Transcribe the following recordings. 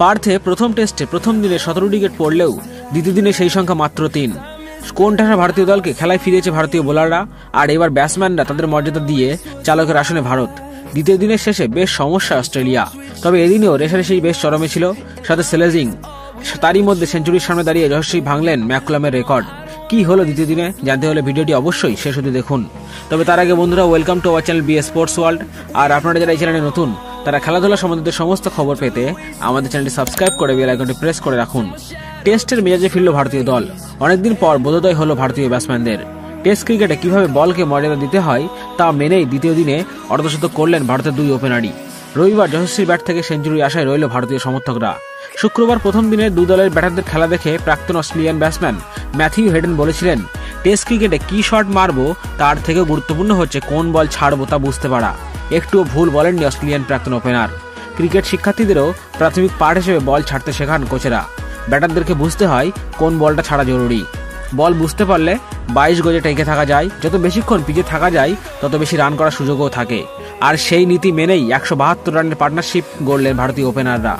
পার্থে প্রথম টেস্টে প্রথম দিনে 17 উইকেট পড়লেও দ্বিতীয় দিনে সেই সংখ্যা মাত্র 3। কোণঠাসা ভারতীয় দলকে খেলায় ফিরিয়েছে ভারতীয় বোলাররা, আর এবার ব্যাটসম্যানরা তাদের মর্যাদা দিয়ে চালকের আসনে ভারত। দ্বিতীয় দিনের শেষে বেশ সমস্যা অস্ট্রেলিয়া, তবে এদিনেও রেশারেশি বেশ চরমে ছিল, সাথে স্লেজিং তারই মধ্যে সেঞ্চুরির সামনে দাঁড়িয়ে যশস্বী ভাঙলেন ম্যাককুলামের রেকর্ড। কি হলো দ্বিতীয় দিনে জানতে হলে ভিডিওটি অবশ্যই শেষ অবধি দেখুন। তবে তার আগে বন্ধুরা, welcome to our channel BS sports world. আর আপনারা যারা এই চ্যানেলে নতুন, তারা খেলাধুলা সম্বন্ধিত সমস্ত খবর পেতে আমাদের চ্যানেলটি সাবস্ক্রাইব করে বেল আইকনটি প্রেস করে রাখুন। টেস্টের মেজাজে ফিরল ভারতীয় দল, অনেকদিন পর বোধোদয় হলো ভারতীয় ব্যাটসম্যানদের। টেস্ট ক্রিকেটে কিভাবে বলকে মর্যাদা দিতে হয় তা মেনেই দ্বিতীয় দিনে অর্ধশতক করলেন ভারতের দুই ওপেনারই। রবিবার যশস্বীর ব্যাট থেকে সেঞ্চুরি আশায় রইল ভারতীয় সমর্থকরা। শুক্রবার প্রথম দিনে দুই দলের ব্যাটারদের খেলা দেখে প্রাক্তন অস্ট্রেলিয়ান ব্যাটসম্যান ম্যাথিউ হেডেন বলেছিলেন, টেস্ট ক্রিকেটে কি শট মারবো তার থেকে গুরুত্বপূর্ণ হচ্ছে কোন বল ছাড়বো তা বুঝতে পারা। একটুও ভুল বলেননি অস্ট্রেলিয়ান প্রাক্তন ওপেনার। ক্রিকেট শিক্ষার্থীদেরও প্রাথমিক পাঠ হিসেবে বল ছাড়তে শেখান কোচেরা। ব্যাটারদেরকে বুঝতে হয় কোন বলটা ছাড়া জরুরি। বল বুঝতে পারলে 22 গজে টেকে থাকা যায়, যত বেশিক্ষণ পিচে থাকা যায় তত বেশি রান করার সুযোগও থাকে। আর সেই নীতি মেনেই 172 রানের পার্টনারশিপ গড়লেন ভারতীয় ওপেনাররা।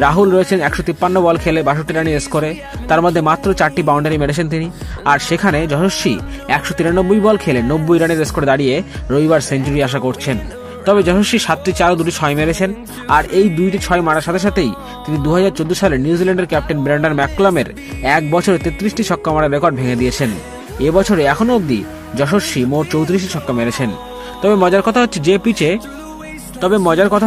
রাহুল রয়েছেন 153 বল খেলে 62 রানের স্কোরে, তার মধ্যে মাত্র 4টি বাউন্ডারি মেরেছেন তিনি। আর সেখানে যশস্বী 193 বল খেলে 90 রানের স্কোরে দাঁড়িয়ে রবিবার সেঞ্চুরি আশা করছেন। তবে যশস্বী 7টি 4 ও 2টি 6 মেরেছেন, আর এই 2টি 6 মারার সাথে সাথেই তিনি 2014 সালে নিউজিল্যান্ডের ক্যাপ্টেন ব্র্যান্ডন ম্যাককুলামের এক বছরে 33টি ছক্কা মারার রেকর্ড ভেঙে দিয়েছেন। এবছরে এখনো অবধি যশস্বী মোট 34টি ছক্কা মেরেছেন। তবে মজার কথা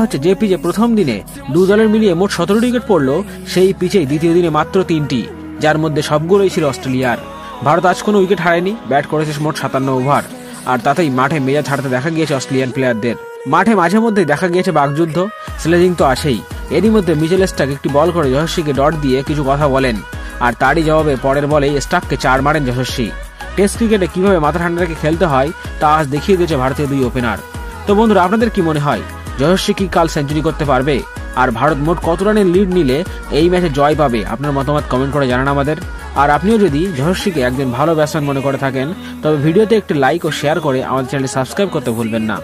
হচ্ছে যে পিচে প্রথম দিনে দু দলের মিলিয়ে মোট 17 উইকেট পড়ল, সেই পিচেই দ্বিতীয় দিনে মাত্র 3টি, যার মধ্যে সবগুলোই ছিল অস্ট্রেলিয়ার। ভারত আজ কোনো উইকেট হারায়নি, ব্যাট করেছে মোট 57 ওভার, আর তাতেই মাঠে মেজাজ হারাতে দেখা গিয়েছে অস্ট্রেলিয়ান প্লেয়ারদের। মাঠে মাঝে মধ্যে দেখা গিয়েছে বাকযুদ্ধ, স্লেজিং তো আছেই। এরই মধ্যে মিচেল স্টার্ক একটি বল করে যশস্বীকে ডট দিয়ে কিছু কথা বলেন, আর তারই জবাবে পরের বলেই স্টার্ককে 4 মারেন যশস্বী। টেস্ট ক্রিকেটে কিভাবে মাথা ঠান্ডা রেখে খেলতে হয় তা আজ দেখিয়ে দিয়েছে ভারতীয় দুই ওপেনার। তো বন্ধুরা, আপনাদের কি মনে হয়, যশস্বী কি কাল সেঞ্চুরি করতে পারবে? আর ভারত মোট কত রানের লিড নিলে এই ম্যাচে জয় পাবে? আপনার মতামত কমেন্ট করে জানান আমাদের। আর আপনিও যদি যশস্বীকে একজন ভালো ব্যাটসম্যান মনে করে থাকেন, তবে ভিডিওতে একটি লাইক ও শেয়ার করে আমাদের চ্যানেলটি সাবস্ক্রাইব করতে ভুলবেন না।